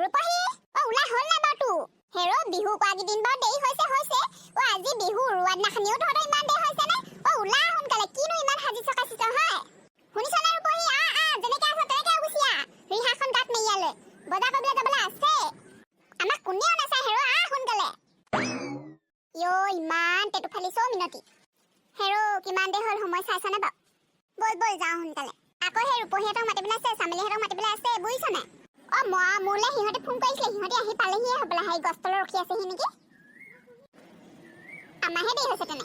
ৰূপহী ও উলা হল না বাটু হেৰো বিহু কোৱা দিন বা দেই হৈছে ও আজি বিহু ৰুৱা নাখনিও ধৰা ইমান দেই হৈছে না ও উলা সোনকালে কিনো ইমান হাজি চকাছিছ হয় শুনিছ না ৰূপহী যেনেকে আছে তেনেকে গুছিয়া ৰিহাখন গাত মেইয়ালে বজা কবলে যাবলে আছে আমাক কোনেও নাচাই হেৰো সোনকালে ইয়ো ইমান তেটু ফালিছো মিনতি হেৰো কিমান দে হল সময় চাইছ না বা বল বল যাও সোনকালে আকৌ হে ৰূপহীহঁতক মাতিবলৈ আছে চামেলিহঁতক মাতিবলৈ আছে বুজিছ না মোলে সিহঁতে ফোন কৰিছিলে সিহঁতে আহি পালেহিয়ে হ'বলা সেই গছতলত ৰখি আছেহি নেকি আমাহে দেৰি হৈছে তেনে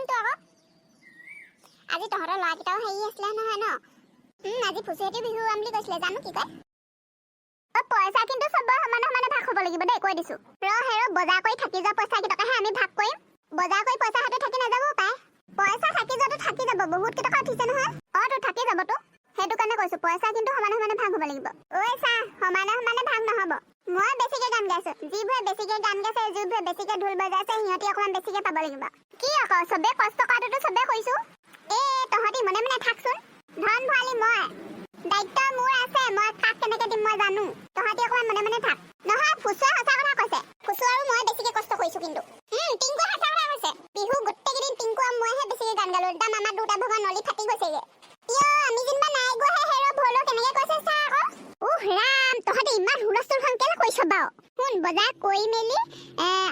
তো আকৌ আজি তহঁতৰ ল'ৰাকেইটাও হেৰি আছিলে নহয় ন আজি ফুচুহঁতে বিহু উৰাম বুলি কৈছিলে জানো কি কয় পইচা কিন্তু চবৰ সমানে সমানে ভাগ হ'ব লাগিব দেই কৈ দিছো হেৰ বজাৰ কৰি থাকি যোৱা পইচা কেইটকাহে আমি ভাগ কৰিম বজাৰ কৰি পইচা হাতে থাকি নাযাবও পায় পইচা থাকি যোৱাটো থাকি যাব বহুত কেইটকা উঠিছে নহয় তো থাকি যাবতো সেইটো কাৰণে কৈছো পইচা কিন্তু সমানে সমানে ভাগ হ'ব লাগিব ঐ চা সমানে সমানে ভাগ নহ'ব মই বেছিকে গান গাইছো যিবোৰে বেছিকে গান গাইছে যিবোৰে বেছিকে ঢোল বজাইছে সিহঁতি অকণমান বেছিকে পাব লাগিব কি আকৌ চবে কষ্ট কৰাটোতো চবে কৈছো তহঁতি মনে মনে থাকচোন ধন ভৰালি মই দায়িত্ব মোৰ আছে মই কাক কেনেকে দিম মই জানো তহঁতি অকণমান মনে মনে থাক নহয় ফুচুৱে সঁচা কথা কৈছে ফুচু আৰু মই বেছিকে কষ্ট কৰিছো কিন্তু টিংকুৱে সঁচা কথা কৈছে বিহু গোটেইকেইদিন টিংকু আৰু মইহে বেছিকে গান গালো একদম আমাৰ দুটা ভগা নলি ফাটি গৈছেগে আমি যেনিবা নাই গৈ হেৰ ভলো কেনেকে কৈছে চা আকৌ ৰাম তহঁতে ইমান হুলস্থুলখন কেলে কৰিছ বাৰু শুন বজাৰ কৰি মেলি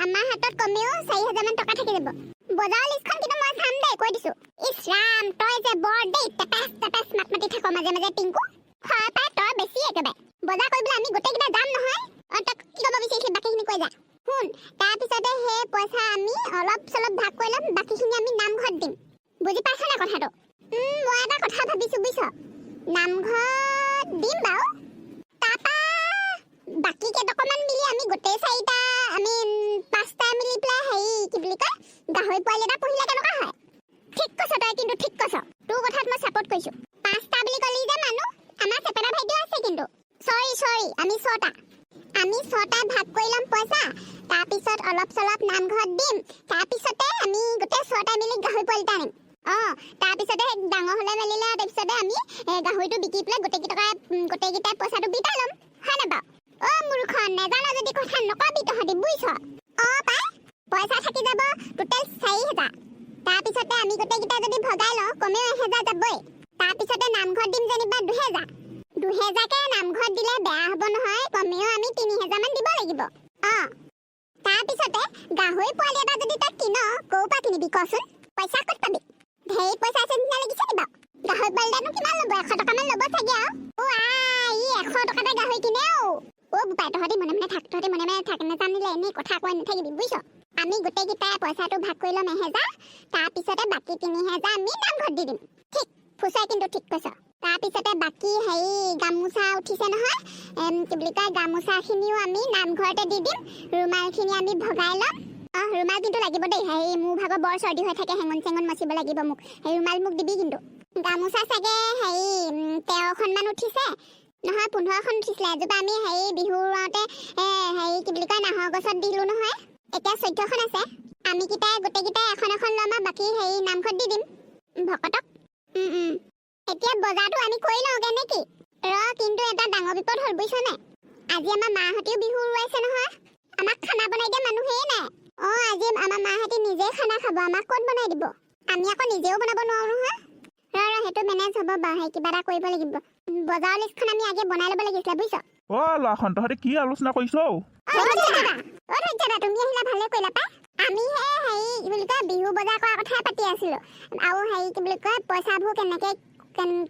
আমাৰ হাতত কমেও 4,000 মান টকা থাকি যাব বজাৰৰ লিষ্টখন কিন্তু মই চাম দেই কৈ দিছো ইছ ৰাম তই যে বৰ দেই টেপাচ মাত মাতি থাক মাজে মাজে টিংকু হয় পাই তই বেছি একেবাৰে বজাৰ কৰিবলৈ আমি গোটেইকেইটা যাম নহয় তই কি ক'ব বিচাৰিছিলি বাকীখিনি কৈ যা শুন তাৰপিছতে সেই পইচা আমি অলপ চলপ ভাগ কৰি ল'ম বাকীখিনি আমি নামঘৰত দিম বুজি পাইছ না কথাটো মই এটা কথা ভাবিছো বুজিছ নামঘৰত দিম বাৰু তাৰপা বাকী কেইটকামান মিলি আমি গোটেই 4টা আমি 5টা মিলি পেলাই হেৰি কি বুলি কয় গাহৰি পোৱালি এটা পুহিলে কেনেকুৱা হয় ঠিক কৈছ তই কিন্তু ঠিক কৈছ তোৰ কথাত মই ছাপোৰ্ট কৰিছো 5টা বুলি ক'লি যে মানুহ আমাৰ চেপেটা ভাইটিও আছে কিন্তু চৰি আমি 6টা আমি 6টা ভাগ কৰি ল'ম পইচা তাৰপিছত অলপ চলপ নামঘৰত দিম তাৰপিছতে আমি গোটেই 6টা মিলি গাহৰি পোৱালি এটা আনিম তাৰপিছতে ডাঙৰ হলে মেলিলে তাৰপিছতে আমি গাহৰিটো বিকি পেলাই গোটেইকেইটাই পইচাটো বিটাই ল'ম হয় না বাৰু মূৰ্খন নেজানো যদি কথা নকবি তহঁতি বুজিছ পাই পইচা থাকি যাব টোটেল 4,000 তাৰপিছতে আমি গোটেইকেইটা যদি ভগাই লওঁ কমেও 1,000 যাবই তাৰপিছতে নামঘৰত দিম যেনিবা 2,000কে নামঘৰত দিলে বেয়া হ'ব নহয় কমেও আমি 3,000 মান দিব লাগিব তাৰপিছতে গাহৰি পোৱালি এটা যদি তই কিন ক'ৰ পৰা কিনিবি কচোন পইচা ক'ত পাবি ঢেৰ পইচা আছে নিচিনা লাগিছে নি বাৰু গাহৰি পোৱালিটানো কিমান ল'ব 100 টকামান ল'ব চাগে আৰু 100 টকাতে গাহৰি কিনে বোপাই তহঁতি মনে মনে থাক নেজানিলে এনেই কথা কৈ নাথাকিবি বুজিছ আমি গোটেইকেইটাই পইচাটো ভাগ কৰি ল'ম 1,000 তাৰপিছতে বাকী 3,000 আমি নামঘৰত দি দিম ঠিক ফুচাই কিন্তু ঠিক কৈছ তাৰপিছতে বাকী হেৰি গামোচা উঠিছে নহয় কি বুলি কয় গামোচাখিনিও আমি নামঘৰতে দি দিম ৰুমালখিনি আমি ভগাই ল'ম ৰুমাল কিন্তু লাগিব দেই হেৰি মোৰ ভাগৰ বৰ চৰ্দি হৈ থাকে হেঙুন চেঙুন মচিব লাগিব মোক সেই ৰুমাল মোক দিবি কিন্তু গামোচা চাগে হেৰি 13খনমান উঠিছে নহয় 15খন উঠিছিলে এজোপা আমি হেৰি বিহু উৰাওঁতে হেৰি কি বুলি কয় নাহৰ গছত দিলোঁ নহয় এতিয়া 14খন আছে আমি গোটেইকেইটাই এখন ল'ম আৰু বাকী হেৰি নামঘৰত দি দিম ভকতক এতিয়া বজাৰটো আমি কৰি লওঁগে নেকি কিন্তু এটা ডাঙৰ বিপদ হ'ল বুজিছ নাই আজি আমাৰ মাহঁতেও বিহু উৰুৱাইছে নহয় আমাক খানা বনাই দিয়া মানুহেই নাই আজি আমাৰ মাহঁতে নিজে খানা খাব আমাক ক'ত বনাই দিব আমি আকৌ নিজেও বনাব নোৱাৰো নহয় সেইটো মেনেজ হ'ব বাৰু কিবা এটা কৰিব লাগিব বজাৰৰ লিষ্টখন আমি আগে বনাই ল'ব লাগিছিলে বুজিছ ল'ৰাখন তহঁতে কি আলোচনা কৰিছ তুমি আহিলা ভালে কৰিলা পাই আমি হেৰি কি বুলি কয় বিহু বজাৰ কৰা কথাই পাতি আছিলো আৰু হেৰি কি বুলি কয় পইচাবোৰ কেনেকে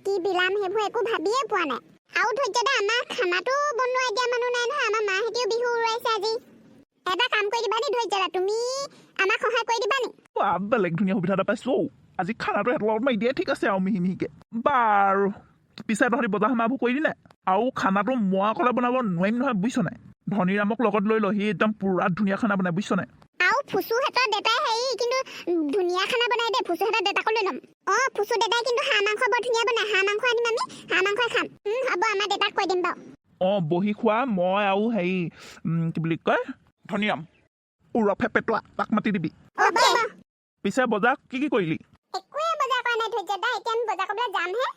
কি বিলাম সেইবোৰ একো ভাবিয়ে পোৱা নাই আৰু ধৈৰ্য্যদা আমাৰ খানাটো বনোৱাই দিয়া মানুহ নাই নহয় আমাৰ মাহঁতেও বিহু উৰুৱাইছে আজি এটা কাম কৰি দিবা নি ধৈৰ্য্যদা তুমি আমাক সহায় কৰি দিবা নি বেলেগ ধুনীয়া সুবিধা এটা পাইছো আজি খানাটো সিহঁতৰ লগত মাৰি দিয়ে ঠিক আছে আৰু মিহিকে বাৰু পিছে তহঁতি বজাৰ সমাৰবোৰ কৰিলি নাই আৰু খানাটো মই অকলে বনাব নোৱাৰিম নহয় বুজিছ নাই ধনীৰামক লগত লৈ সি একদম পুৰা ধুনীয়া খানা বনাই বুজিছ নাই আৰু ফুচুহঁতৰ দেউতাই হেৰি কিন্তু ধুনীয়া খানা বনাই দে ফুচুহঁতৰ দেউতাকো লৈ ল'ম ফুচু দেউতাই কিন্তু হাঁহ মাংস বৰ ধুনীয়া বনাই হাঁহ মাংস আনিম আমি হাঁহ মাংসই খাম হ'ব আমাৰ দেউতাক কৈ দিম বাৰু বহি খোৱা মই আৰু হেৰি কি বুলি কয় ধনীৰাম উৰফে পেটুৱা তাক মাতি দিবি পিছে বজাৰ কি কৰিলি একোৱে বজাৰ কৰা নাই ধৈৰ্য্যদা এতিয়া আমি বজাৰ কৰিবলৈ যামহে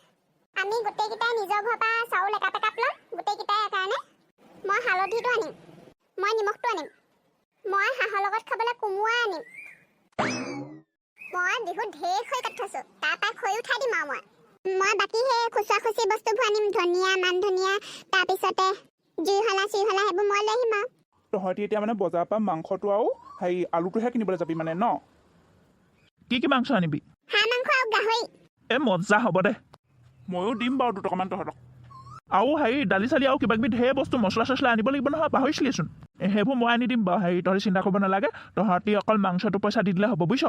আমি গোটেইকেইটাই নিজৰ ঘৰৰ পৰা চাউল 1 পেকেট ল'ম গোটেইকেইটাই কাৰণে লগত খাবলৈ কোমোৰা আনিম মই বিহুত ঢেৰ খৈ কাটি থৈছো তাৰপৰা খৈ উঠাই দিম আৰু মই বাকী সেই খুচুৰা খুচি বস্তুবোৰ আনিম ধনিয়া মান ধনিয়া তাৰপিছতে জুইহলা চুইহলা সেইবোৰ মই লৈ আহিম আৰু তহঁতি এতিয়া মানে বজাৰৰ পৰা মাংসটো আৰু হেৰি আলুটোহে কিনিবলৈ যাবি মানে ন কি মাংস আনিবি হাঁহ মাংস আৰু গাহৰি মজা হ'ব দে ময়ো দিম বাৰু দুটকামান তহঁতক আৰু হেৰি দালি চালি আৰু কিবা কিবি ঢেৰ বস্তু মছলা চছলা আনিব লাগিব নহয় পাহৰিছিলিচোন সেইবোৰ মই আনি দিম বাৰু হেৰি তহঁতি চিন্তা কৰিব নালাগে তহঁতি অকল মাংসটো পইচা দি দিলে হ'ব বুজিছ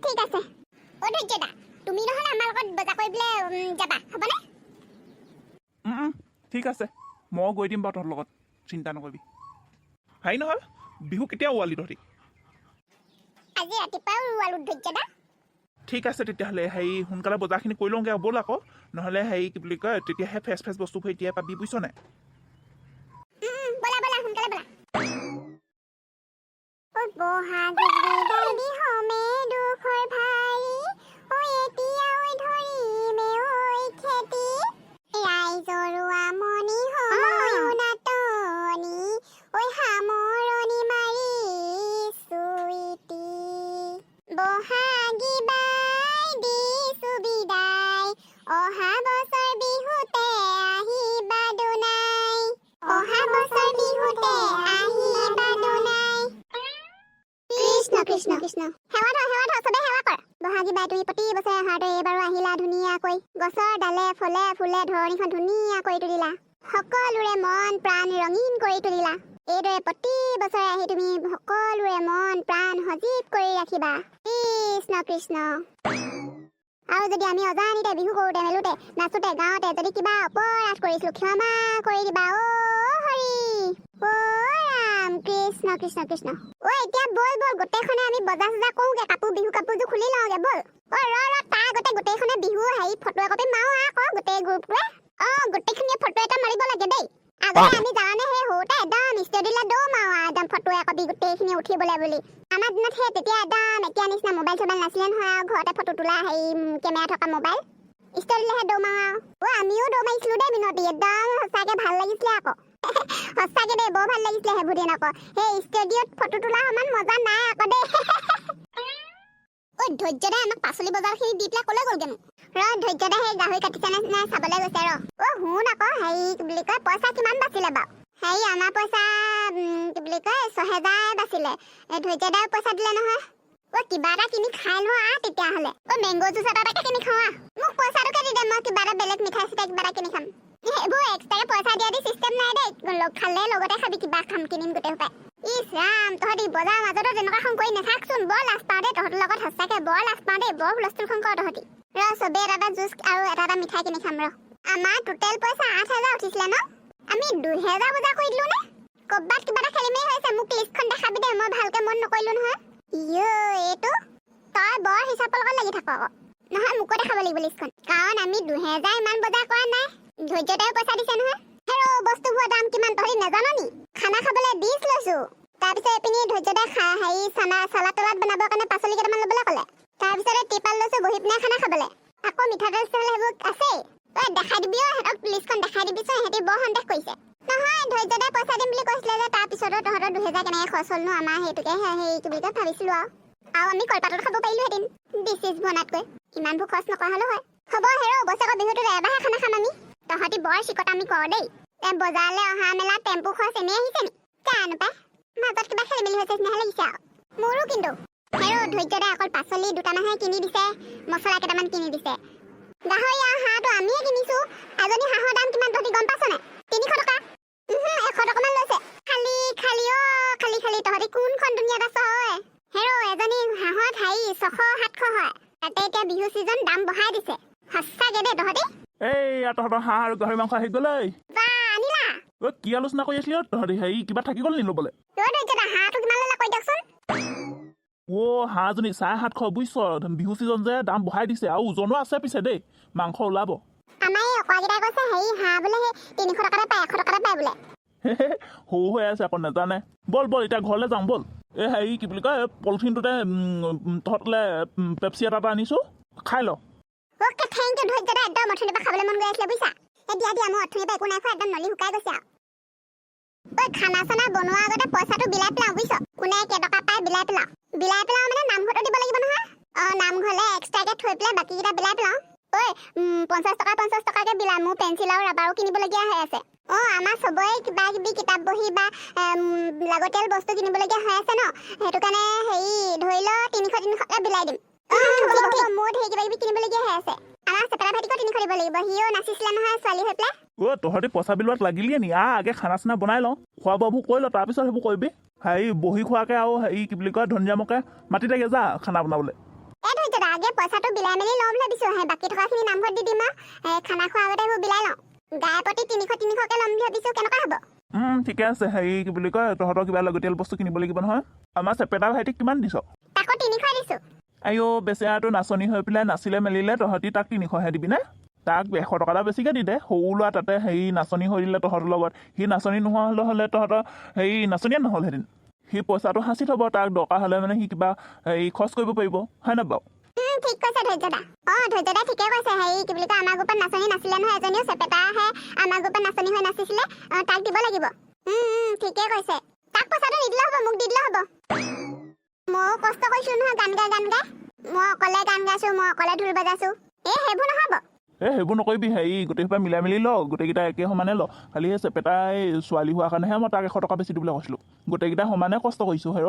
ঠিক আছে অ ধৈৰ্য্যদা তুমি নহ'লে আমাৰ লগত বজাৰ কৰিবলৈ যাবা হ'বনে ঠিক আছে মই গৈ দিম বাৰু তহঁতৰ লগত চিন্তা নকৰিবি হেৰি নহয় বিহু কেতিয়া ওৱালি তহঁতি আজি ৰাতিপুৱাই ওলালো ধৈৰ্য্যদা ঠিক আছে তেতিয়াহ'লে হেৰি সোনকালে বজাৰখিনি কৰি লওঁগৈ ব'ল আকৌ নহ'লে হেৰি কি বুলি কয় তেতিয়াহে ফ্ৰেছ ফ্ৰেছ বস্তুবোৰ এতিয়াই পাবি বুজিছ নাই বলা বলা সোনকালে বলা ঐ বহাগী বিদায় হমে দুখৰ ভাৰী ঐ এতিয়া ঐ ধৰিমে ঐ খেতি ৰাইজৰো আমনি সময়ো নাটনি ঐ সামৰণি মাৰি চুইটি বহাগী বাই দিছো বিদায় অহা বছৰ বিহুতে আহিবা দুনাই অহা বছৰ বিহুতে আহিবা দুনাই কৃষ্ণ কৃষ্ণ কৃষ্ণ সেৱা ধৰ চবে সেৱা কৰ বহাগী বাই তুমি প্ৰতি বছৰে অহাটো এইবাৰো আহিলা ধুনীয়াকৈ গছৰ ডালে ফলে ফুলে ধৰণীখন ধুনীয়া কৰি তুলিলা সকলোৰে মন প্ৰাণ ৰঙীন কৰি তুলিলা এইদৰে প্ৰতি বছৰে আহি তুমি সকলোৰে মন প্ৰাণ সজীৱ কৰি ৰাখিবা কৃষ্ণ কৃষ্ণ আৰু যদি আমি অজানিতে বিহু কৰোঁতে মেলোতে নাচোতে গাঁৱতে যদি কিবা অপৰাধ কৰিছিলো ক্ষমা কৰি দিবা অ হৰি অ ৰাম কৃষ্ণ কৃষ্ণ কৃষ্ণ অ এতিয়া বল বল গোটেইখনে আমি বজাৰ চজাৰ কৰোঁগে বিহু কাপোৰযোৰ খুলি লওঁগে বল অ ৰ তাৰ গোটেইখনে বিহু হেৰি ফটো একপি মাৰো আকৌ গোটেই গ্ৰুপটোৱে গোটেইখিনিয়ে ফটো এটা মাৰিব লাগে দেই আগতে আমি জানানে সেই সৰুতে একদম ষ্টুডিঅ'লৈ দৌৰ মাৰো একদম ফটো একপি গোটেইখিনি উঠিবলৈ বুলি আমাৰ দিনত সেই তেতিয়া একদম এতিয়া নিচিনা মোবাইল চবাইল নাছিলে নহয় আৰু ঘৰতে ফটো তোলা হেৰি কেমেৰা থকা মোবাইল ষ্টুডিঅ'লৈহে দৌৰ মাৰো আৰু আমিও দৌৰ মাৰিছিলো দেই মিনতি একদম সঁচাকৈ ভাল লাগিছিলে আকৌ সঁচাকৈ দেই বৰ ভাল লাগিছিলে সেইবোৰ দিন আকৌ সেই ষ্টুডিঅ'ত ফটো তোলা সমান মজা নাই আকৌ দেই ঐ ধৈৰ্য্যদাই আমাক পাচলি বজাৰখিনি দি পেলাই ক'লৈ গ'লগেনো ধৈৰ্য্যদাই সেই গাহৰি কাটিছে নে চাবলৈ গৈছে শুন আকৌ হেৰি কি বুলি কয় পইচা কিমান বাচিলে বাৰু হেৰি আমাৰ পইচা কি বুলি কয় ৬০০০ বাচিলে ধৈৰ্য্যদাই পইচা দিলে নহয় কিবা এটা কিনি খাই লওঁ তেতিয়াহ'লে মেংগ' জুচ এটা কিনি খাওঁ মোক পইচাটোকে দি দে মই কিবা এটা বেলেগ মিঠাই চিঠাই কিবা এটা কিনি খাম এইবোৰ এক্সট্ৰাকে পইচা দিয়া দি চিষ্টেম নাই দেই খালে লগতে খাবি কিবা খাম কিনিম গোটেই সোপাই ইছ ৰাম তহঁতি বজাৰ মাজতো তেনেকুৱা খং কৰি নাথাকচোন বৰ লাজ পাওঁ দেই তহঁতৰ লগত সঁচাকৈ বৰ লাজ পাওঁ দেই বৰ হুলস্থুল খং কৰ তহঁতি চবেই এটা জুচ আৰু এটা মিঠাই কিনি খাম আমাৰ টোটেল পইচা ৮,০০০ উঠিছিলে ন আমি ২,০০০ বজাৰ কৰি দিলো নে ক'ৰবাত কিবা এটা খেলি মেলি হৈছে মোক লিষ্টখন দেখাবি দে মই ভালকে মন নকৰিলো নহয় এইটো তই বৰ হিচাপৰ লগত লাগি থাক আকৌ নহয় মোকো দেখাব লাগিব লিষ্টখন কাৰণ আমি ২,০০০ ইমান বজাৰ কৰা নাই ধৈৰ্য্যদায়ো পইচা দিছে নহয় বস্তুবোৰৰ দাম কিমান তহঁতি নাজান নি খানা খাবলৈ ডিছ লৈছো তাৰপিছত এইপিনি ধৈৰ্য্যদাই হেৰি চালাদ তলাদ বনাবৰ কাৰণে পাচলি কেইটামান ল'বলৈ ক'লে তাৰপিছতে টিপাল লৈছো বহি পিনে খানা খাবলৈ আকৌ মিঠাতেল সেইবোৰ আছেই দেখাই দিবি সিহঁতক লিষ্টখন দেখাই দিবিচোন সিহঁতি বৰ সন্দেহ কৰিছে নহয় ধৈৰ্য্যদাই পইচা দিম বুলি কৈছিলে যে তাৰপিছতো তহঁতৰ ২,০০০ কেনেকৈ খৰচ হ'লনো আমাৰ সেইটোকে হেৰি কি বুলি কয় ভাবিছিলো আৰু আমি কলপাতত খাব পাৰিলোহেঁতেন ডিছ বনাতকৈ ইমানবোৰ খৰচ নকৰা হ'লেও হয় হ'ব বছৰৰ বিহুটোত এবাৰহে খানা খাম আমি তহঁতি বৰ চিকটামি কৰ দেই বজাৰলৈ অহা মেলা টেম্পু খৰচ এনেই আহিছে নি জানো পাই মাজত কিবা খেলি মেলি হৈছে নিচিনাহে লাগিছে আৰু মোৰো কিন্তু ধৈৰ্য্যদাই অকল পাচলি দুটামানহে কিনি দিছে মছলা কেইটামান কিনি দিছে গাহৰি আৰু হাঁহটো আমিয়ে কিনিছো এজনী হাঁহৰ দাম কিমান তহঁতি গম পাইছ নাই ৩০০ টকা ১০০ টকামান লৈছে খালি তহঁতি কোনখন দুনিয়াত আছ এজনী হাঁহত ৬০০-৭০০ হয় তাতে এতিয়া বিহু চিজন দাম বঢ়াই দিছে সঁচাকৈ দেই তহঁতি তহঁতৰ হাঁহ আৰু গাহৰি মাংস আহি গ'লে আনিলা কি আলোচনা কৰি আছিলি তহঁতি হেৰি কিবা থাকি গ'ল নি ল'বলৈ হাঁহটো কিমান ল'লা কৈ দিয়কচোন হাঁহজনী ৭৫০ বুজিছ বিহু চিজন যে দাম বঢ়াই দিছে আৰু ওজনো আছে পিছে দেই মাংস ওলাব আমাৰ এই অকৰাকেইটাই কৈছে হাঁহ বোলে সেই ৩০০ টকাতে পায় ১০০ টকাতে পায় বোলে সৰু হৈ আছে আকৌ নাজানে বল এতিয়া ঘৰলৈ যাওঁ বল হেৰি কি বুলি কয় পলিথিনটোতে তহঁতলৈ পেপচি এটা আনিছো খাই ল অ'কে থেংক ইউ ধৈৰ্য্যদা একদম অথনিৰ পৰা খাবলৈ মন গৈ আছিলে বুজিছা দিয়া মই অথনিৰ পৰা একো নাই খোৱা একদম নলি শুকাই গৈছে আৰু খানা চানা বনোৱাৰ আগতে পইচাটো বিলাই পেলাওঁ বুজিছ কোনে কেইটকা পায় বিলাই পেলাও মানে নামঘৰটো দিব লাগিব নহয় নামঘৰলে এক্সট্ৰাকে থৈ পেলাই বাকীকেইটা বিলাই পেলাও ঐ 50 টকাকে বিলাই মোৰ পেঞ্চিল আৰু ৰাবাৰো কিনিবলগীয়া হৈ আছে আমাৰ সবৰে কিবা কিবি কিতাপ বহি বা লাগতিয়াল বস্তু কিনিবলগীয়া হৈ আছে ন সেইটো কাৰণে হেৰি ধৰি ল 300কে বিলাই দিম মোৰ ধেৰ কিবা কিবি কিনিবলগীয়া হৈ আছে আমাৰ চেপেটা ভাইটিকো 300 দিব লাগিব সিও নাচিছিলে নহয় ছোৱালী হৈ পেলাই তহঁতি পইচা বিলোৱাত লাগিলিয়ে নি আগে খানা চানা বনাই লওঁ খোৱা বোৱাবোৰ কৰি ল তাৰপিছত সেইবোৰ কৰিবি হেৰি বহি খোৱাকে আৰু হেৰি কি বুলি কয় ধনিৰামকে মাতি থাকে যা খানা বনাবলৈ ধৈৰ্য আগে পইচাটো বিলাই মেলি ল'ম ভাবিছো বাকী থকাখিনি নামঘৰত দি দিম খানা খোৱাৰ আগতে সেইবোৰ বিলাই লওঁ গায়ে প্ৰতি 300কে ল'ম ভাবিছো কেনেকুৱা হ'ব ঠিকে আছে হেৰি কি বুলি কয় তহঁতৰ কিবা লাগতিয়াল বস্তু কিনিব লাগিব নহয় আমাৰ চেপেটা ভাইটিক কিমান দিছ তাকো 300 দিছো আইঅ বেচেৰাটো নাচনি হৈ পেলাই নাচিলে মেলিলে তহঁতি তাক 300হে দিবি নে তাক 100 টকা এটা বেছিকৈ দি দে সৰু ল'ৰা তাতে হেৰি নাচনি হৈ দিলে তহঁতৰ লগত সি নাচনি নোহোৱা হ'লে তহঁতৰ হেৰি নাচনিয়ে নহ'লহেঁতেন সি পইচাটো সাঁচি থ'ব তাক দৰকাৰ হ'লে মানে সি কিবা হেৰি খৰচ কৰিব পাৰিব হয় নাই বাৰু ঠিক কৈছে ধৈৰ্যদা ধৈৰ্যদা ঠিকে কৈছে হেৰি কি বুলি কয় আমাৰ গ্ৰুপত নাচনি নাছিলে নহয় এজনীও চেপেটাহে আমাৰ গ্ৰুপত নাচনি হৈ নাচিছিলে তাক দিব লাগিব ঠিকে কৈছে তাক পইচাটো নিদিলে হ'ব মোক দি দিলে হ'ব ময়ো কষ্ট কৰিছো নহয় গান গাই মই অকলে গান গাইছো মই অকলে ঢোল বজাইছো সেইবোৰ নহ'ব সেইবোৰ নকৰিবি হেৰি গোটেইসোপা মিলাই মেলি ল গোটেইকেইটা একে সমানে ল খালি সেই চেপেটাই ছোৱালী হোৱাৰ কাৰণেহে মই তাক 100 টকা বেছি দিবলৈ কৈছিলোঁ গোটেইকেইটা সমানে কষ্ট কৰিছোঁ হেৰ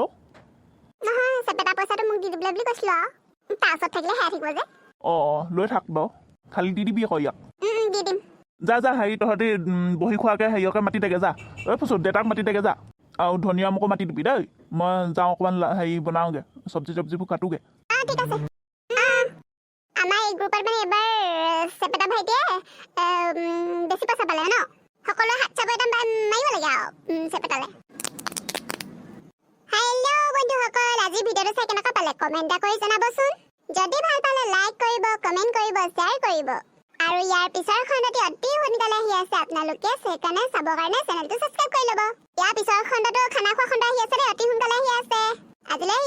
নহয় চেপেটা পইচাটো মোক দি দিবলৈ বুলি কৈছিলো আৰু তাৰ ওচৰত থাকিলে হেৰাই থাকিব যে লৈ থাক বাৰু খালি দি দিবি আকৌ ইয়াক দি দিম যা হেৰি তহঁতি বহি খোৱাকৈ হেৰিয়কে মাতি থাকে যা ফুচু দেউতাক মাতি থাকে যা আৰু ধনিৰামকো মাতি দিবি দেই মই যাওঁ অকণমান হেৰি বনাওঁগৈ চব্জিবোৰ কাটোগৈ ঠিক আছে আমাৰ এই গ্ৰুপত মানে এবাৰ চেপেটা ভাইটিয়ে বেছি পইচা পালে ন সকলোৱে হাত চাব এটা মাৰিব লাগে আৰু চেপেটালে হেল্ল' বন্ধুসকল আজি ভিডিঅ'টো চাই কেনেকুৱা পালে কমেণ্ট এটা কৰি জনাবচোন যদি ভাল পালে লাইক কৰিব কমেণ্ট কৰিব শ্বেয়াৰ কৰিব আৰু ইয়াৰ পিছৰ খণ্ডটি অতি সোনকালে আহি আছে আপোনালোকে সেইকাৰণে চাবৰ কাৰণে চেনেলটো ছাবস্ক্ৰাইব কৰি ল'ব ইয়াৰ পিছৰ খণ্ডটো খানা খোৱা খণ্ড আহি আছে অতি সোনকালে আহি আছে আজিলৈ